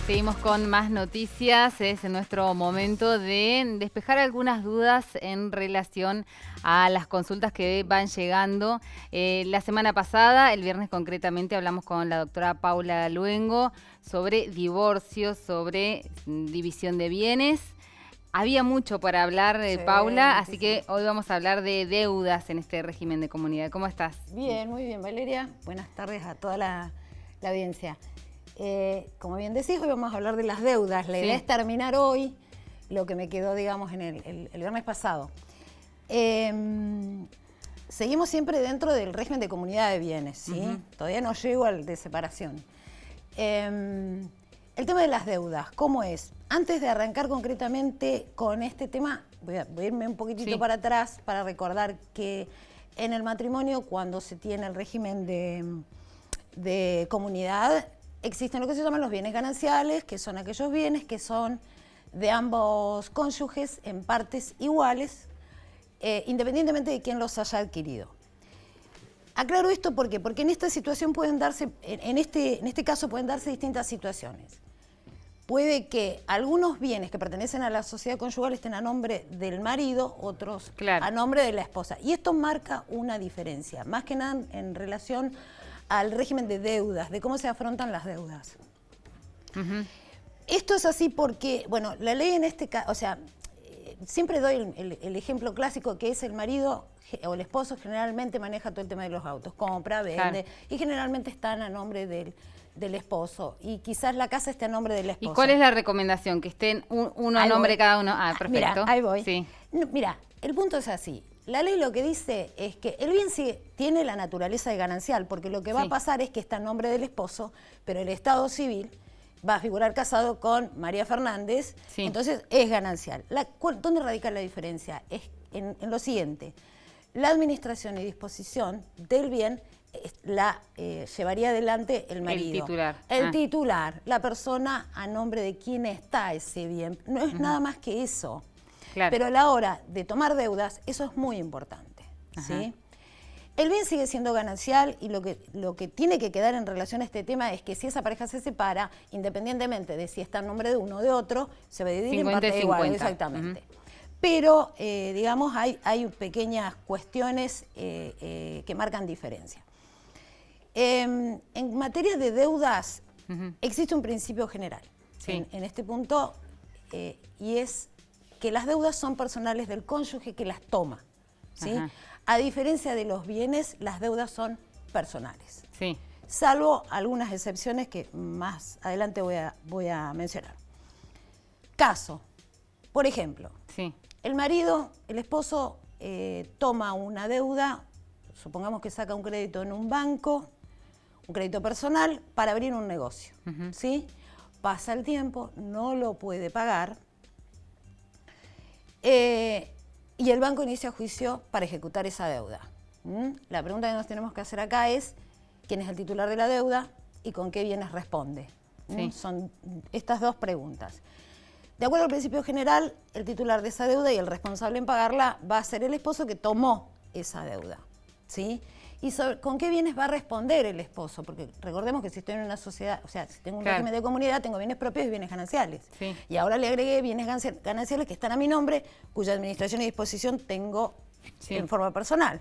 Seguimos con más noticias. Es nuestro momento de despejar algunas dudas en relación a las consultas que van llegando. La semana pasada, el viernes concretamente, hablamos con la doctora Paula Luengo sobre divorcios, sobre división de bienes. Había mucho para hablar, Sí, Paula, así muchísimo. que hoy vamos a hablar de deudas en este régimen de comunidad. ¿Cómo estás? Bien, muy bien, Valeria. Buenas tardes a toda la audiencia. Como bien decís, hoy vamos a hablar de las deudas. La idea es terminar hoy lo que me quedó, digamos, en el viernes pasado. Seguimos siempre dentro del régimen de comunidad de bienes, ¿sí? Todavía no llego al de separación. El tema de las deudas, ¿cómo es? Antes de arrancar concretamente con este tema, voy a irme un poquitito para atrás para recordar que en el matrimonio, cuando se tiene el régimen de comunidad, existen lo que se llaman los bienes gananciales, que son aquellos bienes que son de ambos cónyuges en partes iguales, independientemente de quién los haya adquirido. Aclaro esto porque en esta situación pueden darse, en este caso pueden darse distintas situaciones. Puede que algunos bienes que pertenecen a la sociedad conyugal estén a nombre del marido, otros a nombre de la esposa. Y esto marca una diferencia, más que nada en relación al régimen de deudas, de cómo se afrontan las deudas. Esto es así porque, bueno, la ley en este caso, o sea, siempre doy el ejemplo clásico que es el marido o el esposo generalmente maneja todo el tema de los autos, compra, vende, y generalmente están a nombre del esposo, y quizás la casa esté a nombre de la esposa. ¿Y cuál es la recomendación? Que estén uno a nombre de cada uno. Ah, perfecto. Mira, ahí voy. Sí. No, mira, el punto es así. La ley lo que dice es que el bien tiene la naturaleza de ganancial, porque lo que va a pasar es que está a nombre del esposo, pero el estado civil va a figurar casado con María Fernández, entonces es ganancial. ¿Dónde radica la diferencia? Es en lo siguiente. La administración y disposición del bien la llevaría adelante el marido. El titular. El titular, la persona a nombre de quien está ese bien. No es nada más que eso. Claro. Pero a la hora de tomar deudas, eso es muy importante. ¿Sí? El bien sigue siendo ganancial y lo que tiene que quedar en relación a este tema es que si esa pareja se separa, independientemente de si está en nombre de uno o de otro, se va a dividir en partes iguales. Exactamente. Pero, digamos, hay pequeñas cuestiones que marcan diferencia. En materia de deudas, existe un principio general en este punto, y es que las deudas son personales del cónyuge que las toma. ¿Sí? A diferencia de los bienes, las deudas son personales. Salvo algunas excepciones que más adelante voy a mencionar. Caso, por ejemplo, el marido, el esposo, toma una deuda, supongamos que saca un crédito en un banco, un crédito personal para abrir un negocio. ¿Sí? Pasa el tiempo, no lo puede pagar, y el banco inicia juicio para ejecutar esa deuda. La pregunta que nos tenemos que hacer acá es quién es el titular de la deuda y con qué bienes responde. Son estas dos preguntas. De acuerdo al principio general, el titular de esa deuda y el responsable en pagarla va a ser el esposo que tomó esa deuda. ¿Sí? ¿Y con qué bienes va a responder el esposo? Porque recordemos que si estoy en una sociedad, o sea, si tengo un régimen de comunidad, tengo bienes propios y bienes gananciales. Y ahora le agregué bienes gananciales que están a mi nombre, cuya administración y disposición tengo en forma personal.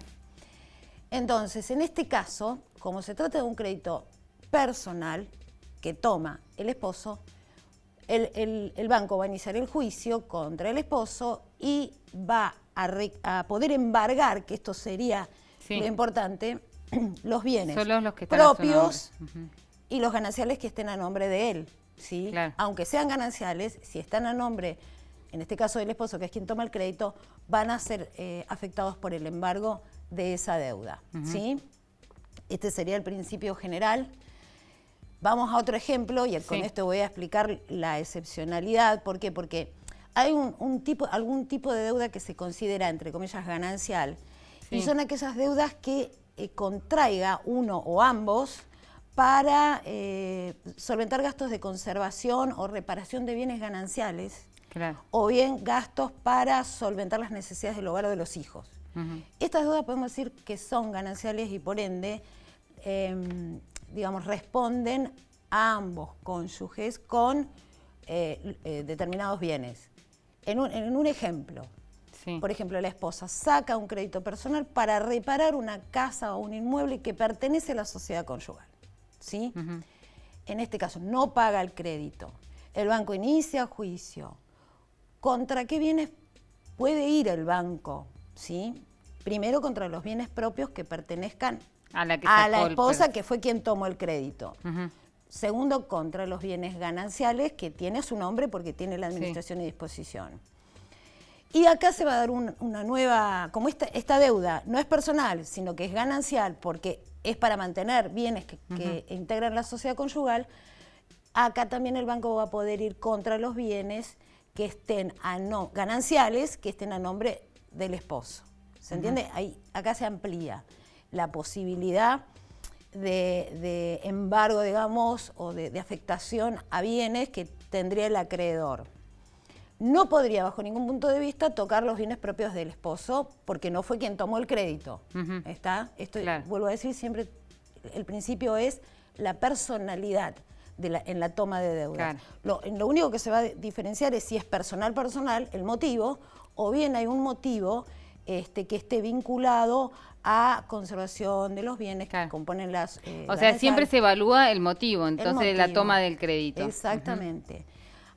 Entonces, en este caso, como se trata de un crédito personal que toma el esposo, el banco va a iniciar el juicio contra el esposo y va a poder embargar, que esto sería lo importante, los bienes los que propios y los gananciales que estén a nombre de él. ¿Sí? Aunque sean gananciales, si están a nombre, en este caso del esposo, que es quien toma el crédito, van a ser afectados por el embargo de esa deuda. ¿Sí? Este sería el principio general. Vamos a otro ejemplo y con esto voy a explicar la excepcionalidad. ¿Por qué? Porque hay algún tipo de deuda que se considera, entre comillas, ganancial, y son aquellas deudas que contraiga uno o ambos para solventar gastos de conservación o reparación de bienes gananciales, o bien gastos para solventar las necesidades del hogar o de los hijos. Estas deudas podemos decir que son gananciales y por ende, digamos, responden a ambos cónyuges con determinados bienes. En un ejemplo, sí. Por ejemplo, la esposa saca un crédito personal para reparar una casa o un inmueble que pertenece a la sociedad conyugal, ¿sí? En este caso, no paga el crédito. El banco inicia juicio. ¿Contra qué bienes puede ir el banco? ¿Sí? Primero, contra los bienes propios que pertenezcan a la esposa, que fue quien tomó el crédito. Segundo, contra los bienes gananciales que tiene su nombre porque tiene la administración y disposición. Y acá se va a dar una nueva, como esta deuda no es personal, sino que es ganancial porque es para mantener bienes que integran la sociedad conyugal. Acá también el banco va a poder ir contra los bienes que estén gananciales, que estén a nombre del esposo. ¿Se entiende? Acá se amplía la posibilidad de embargo, digamos, o de afectación a bienes que tendría el acreedor. No podría, bajo ningún punto de vista, tocar los bienes propios del esposo porque no fue quien tomó el crédito. ¿Está? Esto, claro. Vuelvo a decir, siempre el principio es la personalidad en la toma de deuda. Claro. Lo único que se va a diferenciar es si es personal, el motivo, o bien hay un motivo que esté vinculado a conservación de los bienes que componen las... o sea, siempre se evalúa el motivo, entonces, de la toma del crédito. Exactamente.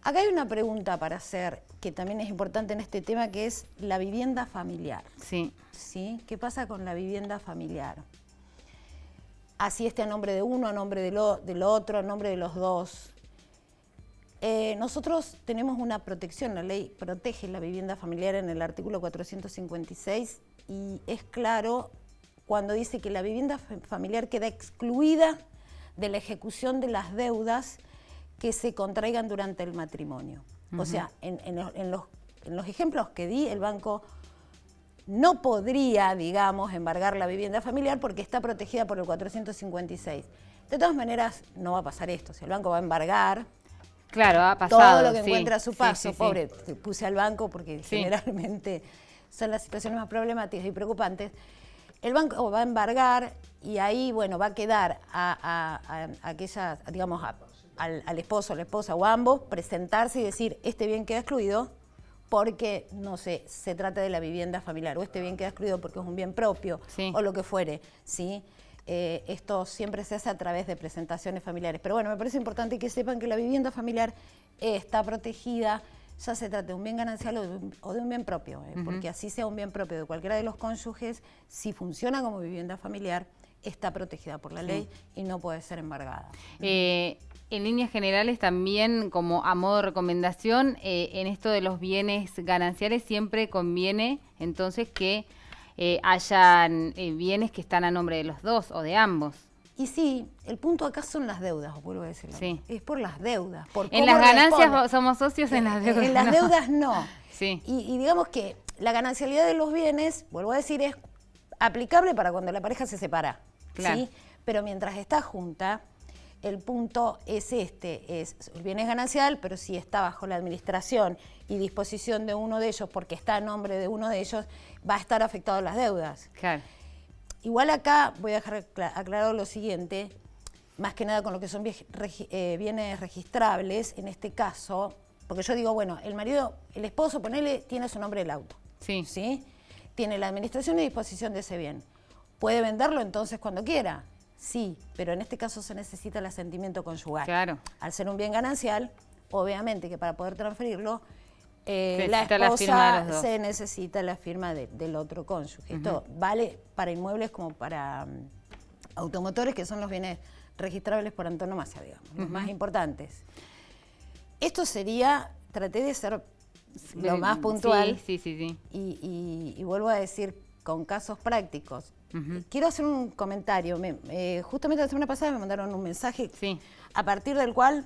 Acá hay una pregunta para hacer, que también es importante en este tema, que es la vivienda familiar. Sí. ¿Sí? ¿Qué pasa con la vivienda familiar? Así esté a nombre de uno, a nombre del otro, a nombre de los dos. Nosotros tenemos una protección, la ley protege la vivienda familiar en el artículo 456 y es claro cuando dice que la vivienda familiar queda excluida de la ejecución de las deudas que se contraigan durante el matrimonio. O sea, en los ejemplos que di, el banco no podría, digamos, embargar la vivienda familiar porque está protegida por el 456. De todas maneras, no va a pasar esto. Si el banco va a embargar... Claro, ha pasado. Todo lo que encuentra a su paso, pobre, puse al banco porque generalmente son las situaciones más problemáticas y preocupantes. El banco va a embargar y ahí, bueno, va a quedar a aquellas, digamos, al esposo, a la esposa o a ambos, presentarse y decir, este bien queda excluido porque, no sé, se trata de la vivienda familiar, o este bien queda excluido porque es un bien propio, o lo que fuere, ¿sí? Esto siempre se hace a través de presentaciones familiares. Pero bueno, me parece importante que sepan que la vivienda familiar está protegida, ya se trata de un bien ganancial o de un bien propio, porque así sea un bien propio de cualquiera de los cónyuges, si funciona como vivienda familiar, está protegida por la ley y no puede ser embargada. En líneas generales también, como a modo de recomendación, en esto de los bienes gananciales siempre conviene entonces que hayan bienes que están a nombre de los dos o de ambos. Y sí, el punto acá son las deudas, os vuelvo a decirlo. Sí. Es por las deudas. Por en las ganancias somos socios, en las deudas en las deudas no. Sí. Y digamos que la ganancialidad de los bienes, vuelvo a decir, es aplicable para cuando la pareja se separa. Claro. ¿Sí? Pero mientras está junta, el punto es el bien es ganancial, pero si está bajo la administración y disposición de uno de ellos, porque está a nombre de uno de ellos, va a estar afectado a las deudas. Claro. Igual acá voy a dejar aclarado lo siguiente, más que nada con lo que son bienes registrables, en este caso, porque yo digo, bueno, el esposo, ponele, tiene su nombre el auto. ¿Sí? Tiene la administración y disposición de ese bien. ¿Puede venderlo entonces cuando quiera? Sí, pero en este caso se necesita el asentimiento conyugal. Claro. Al ser un bien ganancial, obviamente que para poder transferirlo, la esposa se necesita la firma del otro cónyuge. Esto vale para inmuebles como para automotores, que son los bienes registrables por antonomasia, digamos, los más importantes. Esto sería, traté de ser lo más puntual. Sí. Y vuelvo a decir, con casos prácticos. Quiero hacer un comentario. Justamente la semana pasada me mandaron un mensaje a partir del cual...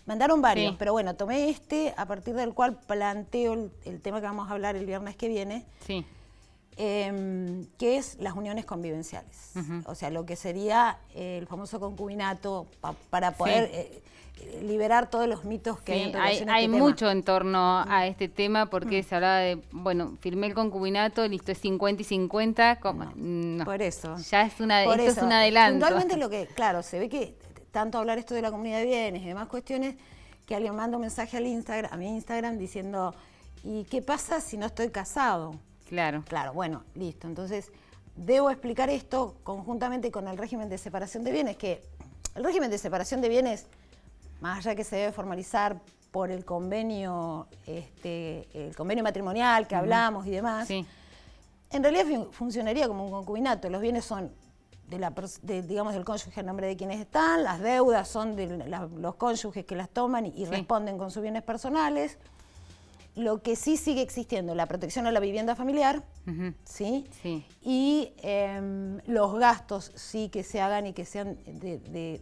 Mandaron varios, pero bueno, tomé a partir del cual planteo el tema que vamos a hablar el viernes que viene, que es las uniones convivenciales. O sea, lo que sería el famoso concubinato para poder liberar todos los mitos que hay en relación a este tema. Hay mucho en torno a este tema porque se hablaba de, bueno, firmé el concubinato, listo, es 50 y 50. No. Por eso. Ya es un adelanto. Puntualmente lo que, claro, se ve que tanto hablar esto de la comunidad de bienes y demás cuestiones, que alguien manda un mensaje a mi Instagram diciendo, ¿y qué pasa si no estoy casado? Claro. Claro, bueno, listo. Entonces, debo explicar esto conjuntamente con el régimen de separación de bienes, que el régimen de separación de bienes, más allá que se debe formalizar por el convenio matrimonial que hablamos y demás, sí, en realidad funcionaría como un concubinato. Los bienes son digamos, del cónyuge en nombre de quienes están, las deudas son de los cónyuges que las toman y responden con sus bienes personales. Lo que sí sigue existiendo, la protección a la vivienda familiar, ¿sí? Sí. Y los gastos sí que se hagan y que sean,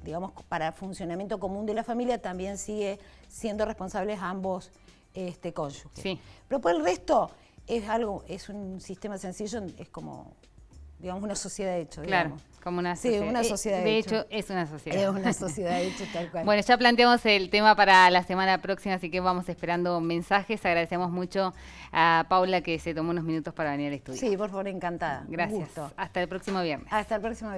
digamos, para funcionamiento común de la familia, también sigue siendo responsables ambos cónyuges. Sí. Pero por el resto es un sistema sencillo, es como, digamos, una sociedad de hecho. Claro, digamos. como una sociedad. Sí, una sociedad de hecho. De hecho, es una sociedad. Es una sociedad de hecho, tal cual. Bueno, ya planteamos el tema para la semana próxima, así que vamos esperando mensajes. Agradecemos mucho a Paula que se tomó unos minutos para venir al estudio. Sí, por favor, encantada. Gracias. Hasta el próximo viernes. Hasta el próximo viernes.